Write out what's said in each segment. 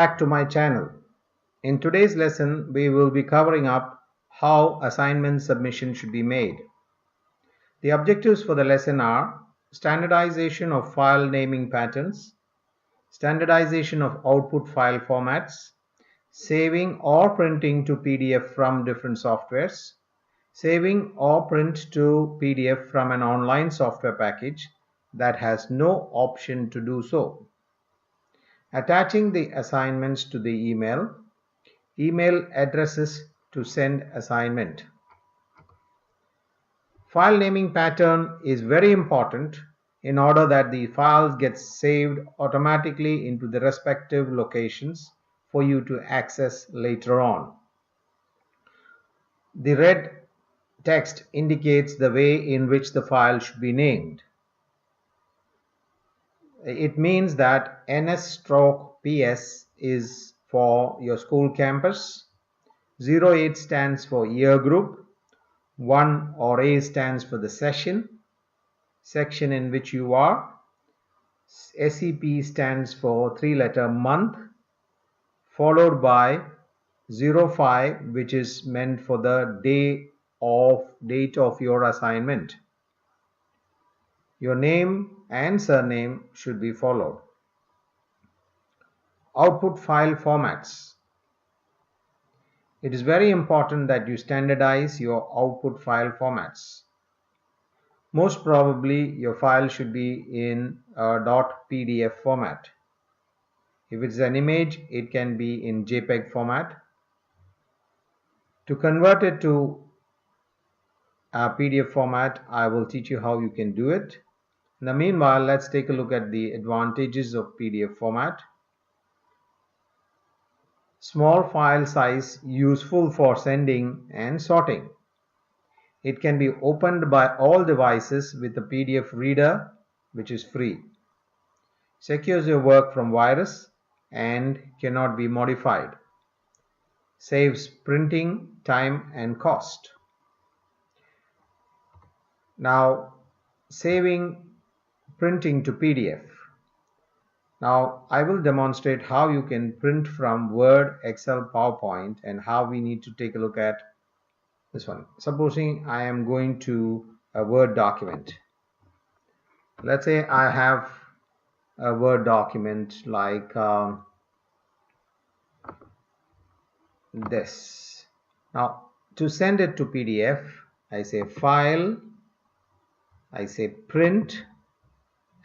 Back to my channel. In today's lesson, we will be covering up how assignment submission should be made. The objectives for the lesson are standardization of file naming patterns, standardization of output file formats, saving or printing to PDF from different softwares, saving or print to PDF from an online software package that has no option to do so, attaching the assignments to the email addresses to send assignment. File naming pattern is very important in order that the files get saved automatically into the respective locations for you to access later on. The red text indicates the way in which the file should be named. It means that NS/PS is for your school campus, 08 stands for year group, 1 or A stands for the section in which you are, SEP stands for 3-letter month, followed by 05, which is meant for the date of your assignment. Your name and surname should be followed. Output file formats. It is very important that you standardize your output file formats. Most probably your file should be in a .pdf format. If it's an image, it can be in JPEG format. To convert it to a PDF format, I will teach you how you can do it. In the meanwhile, let's take a look at the advantages of PDF format. Small file size useful for sending and sorting. It can be opened by all devices with a PDF reader, which is free. Secures your work from virus and cannot be modified. Saves printing time and cost. Now, saving printing to PDF. Now, I will demonstrate how you can print from Word, Excel, PowerPoint, and how we need to take a look at this one. Supposing I am going to a Word document. Let's say I have a Word document like this. Now, to send it to PDF, I say File, I say Print,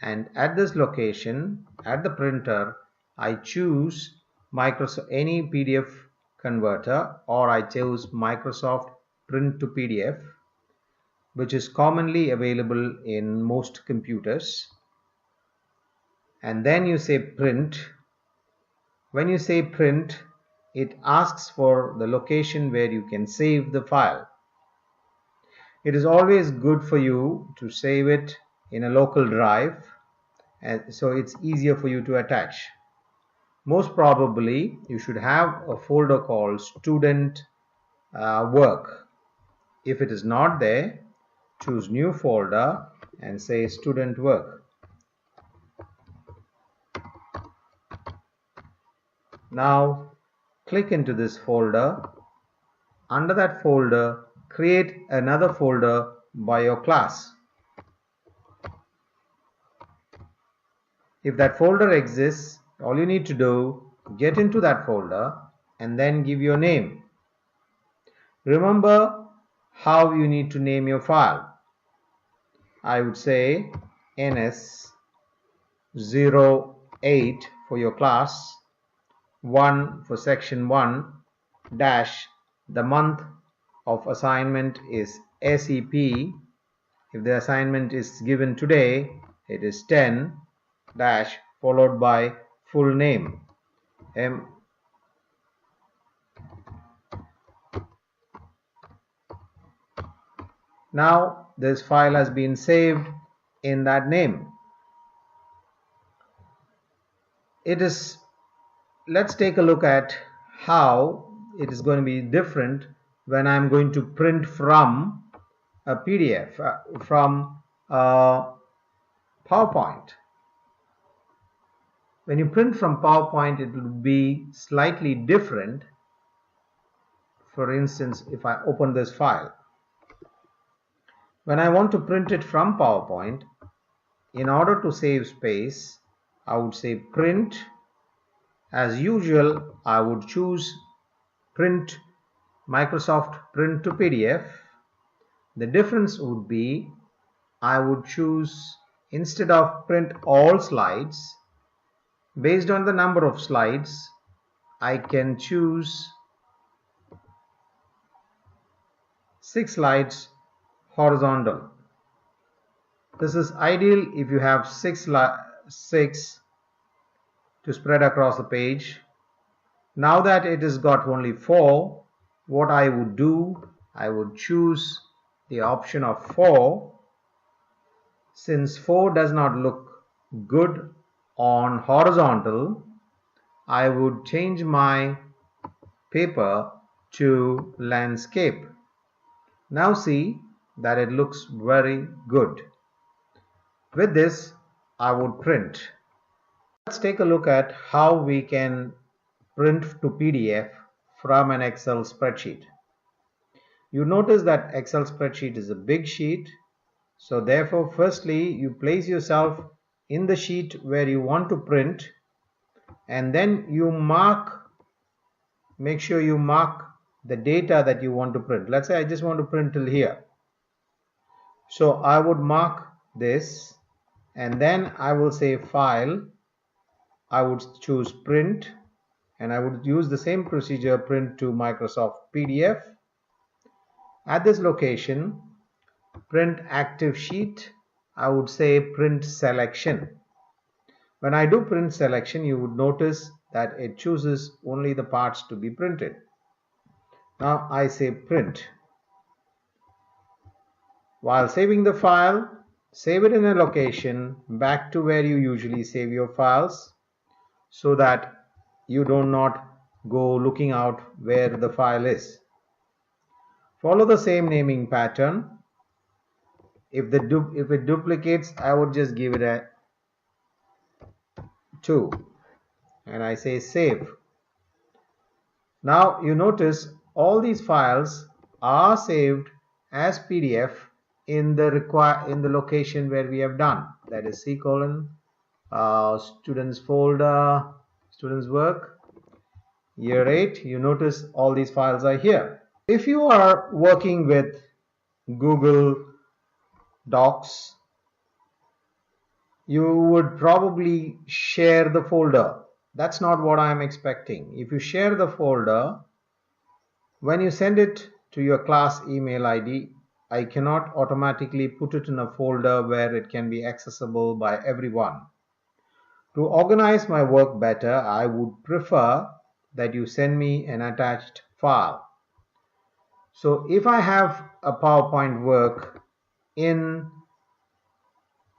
and at this location, at the printer, I choose Microsoft any PDF converter, or I choose Microsoft Print to PDF, which is commonly available in most computers. And then you say Print. When you say Print, it asks for the location where you can save the file. It is always good for you to save it in a local drive, and so it's easier for you to attach. Most probably you should have a folder called student work. If it is not there, choose new folder and say student work. Now click into this folder. Under that folder, create another folder by your class. If that folder exists, all you need to do, get into that folder and then give your name. Remember how you need to name your file. I would say NS08 for your class, 1 for section 1, dash, the month of assignment is SEP. If the assignment is given today, it is 10, dash, followed by full name. Now this file has been saved in that name. Let's take a look at how it is going to be different when I'm going to print from a PDF, from PowerPoint. When you print from PowerPoint, it will be slightly different. For instance, if I open this file, when I want to print it from PowerPoint, in order to save space, I would say print. As usual, I would choose print Microsoft Print to PDF. The difference would be I would choose, instead of print all slides, based on the number of slides, I can choose 6 slides horizontal. This is ideal if you have 6 to spread across the page. Now that it has got only 4, what I would do, I would choose the option of 4. Since 4 does not look good on horizontal, I would change my paper to landscape. Now see that it looks very good. With this, I would print. Let's take a look at how we can print to PDF from an Excel spreadsheet. You notice that Excel spreadsheet is a big sheet. So therefore, firstly, you place yourself in the sheet where you want to print, and then you make sure you mark the data that you want to print. Let's say I just want to print till here. So I would mark this, and then I will say File. I would choose Print, and I would use the same procedure, print to Microsoft PDF. At this location, print active sheet, I would say print selection. When I do print selection, you would notice that it chooses only the parts to be printed. Now I say print. While saving the file, save it in a location back to where you usually save your files, so that you do not go looking out where the file is. Follow the same naming pattern. If it duplicates, I would just give it a 2, and I say save. Now you notice all these files are saved as PDF in the location where we have done, that is C:, students folder, students work, year 8. You notice all these files are here. If you are working with Google Docs, you would probably share the folder. That's not what I am expecting. If you share the folder, when you send it to your class email ID, I cannot automatically put it in a folder where it can be accessible by everyone. To organize my work better, I would prefer that you send me an attached file. So if I have a PowerPoint work in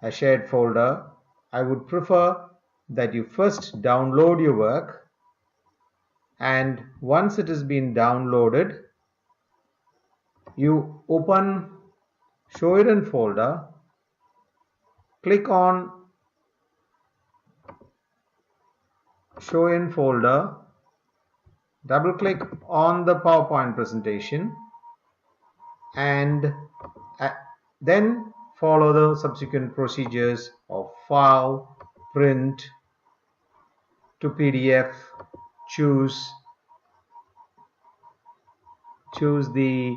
a shared folder, I would prefer that you first download your work, and once it has been downloaded, you open Show It in Folder, click on Show in Folder, double click on the PowerPoint presentation, and then follow the subsequent procedures of File, Print to PDF, choose the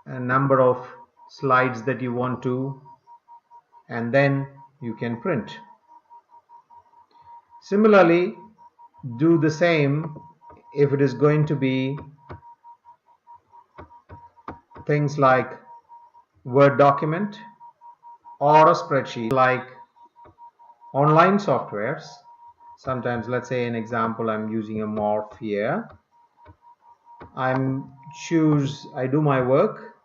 number of slides that you want to, and then you can print. Similarly, do the same if it is going to be things like Word document or a spreadsheet, like online softwares. Sometimes, let's say an example, I'm using a Morph here. I do my work.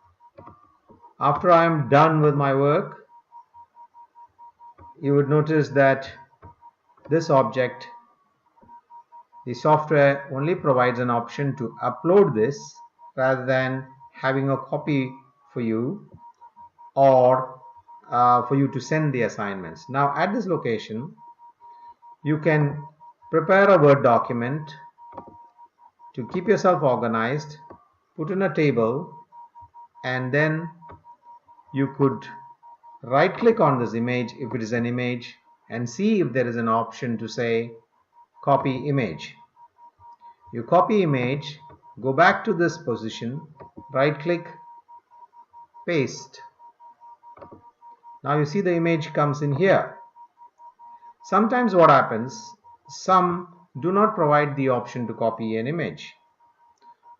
After I'm done with my work, you would notice that this object, the software only provides an option to upload this rather than having a copy for you, or for you to send the assignments. Now at this location, You can prepare a Word document to keep yourself organized, put in a table, and then you could right click on this image if it is an image and see if there is an option to say copy image. You copy image, go back to this position, right click, paste. Now you see the image comes in here. Sometimes what happens, some do not provide the option to copy an image.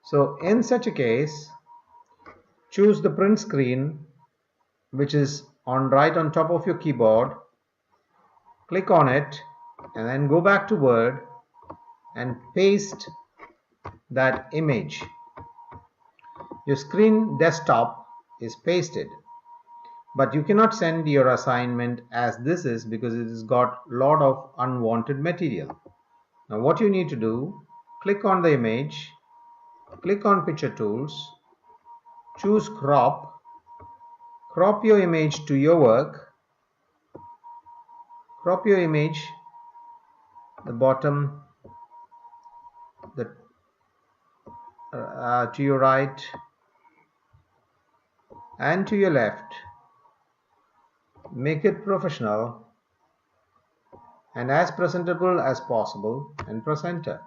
So in such a case, choose the print screen, which is right on top of your keyboard. Click on it and then go back to Word and paste that image. Your screen desktop is pasted, but you cannot send your assignment as this is because it has got a lot of unwanted material. Now what you need to do, click on the image, click on Picture Tools, choose Crop, crop your image to your work, crop your image, the bottom, to your right and to your left. Make it professional and as presentable as possible and press enter.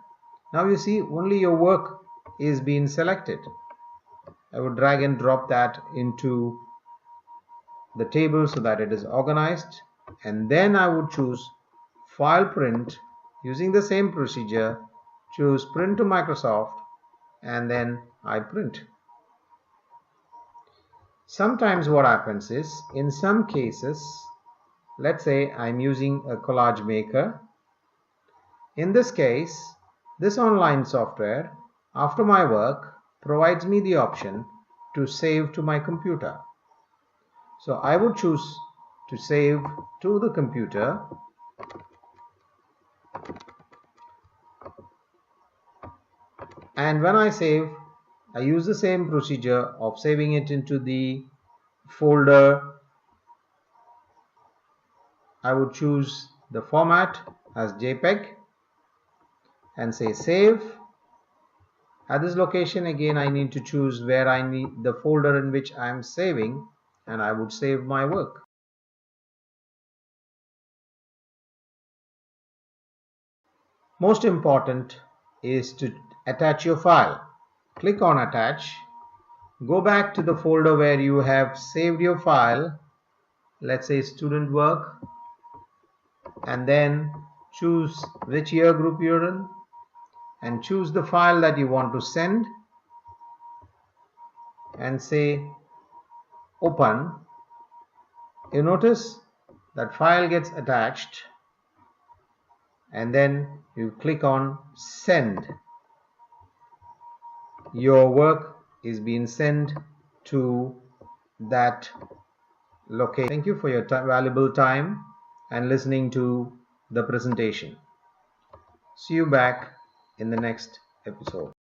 Now you see only your work is being selected. I would drag and drop that into the table so that it is organized, and then I would choose File Print using the same procedure, choose Print to Microsoft, and then I print. Sometimes what happens is, in some cases, let's say I'm using a collage maker. In this case, this online software, after my work, provides me the option to save to my computer. So I would choose to save to the computer. And when I save, I use the same procedure of saving it into the folder. I would choose the format as JPEG and say save. At this location again I need to choose where I need the folder in which I am saving, and I would save my work. Most important is to attach your file. Click on attach, go back to the folder where you have saved your file, let's say student work, and then choose which year group you're in and choose the file that you want to send and say open. You notice that file gets attached and then you click on send. Your work is being sent to that location. Thank you for your valuable time and listening to the presentation. See you back in the next episode.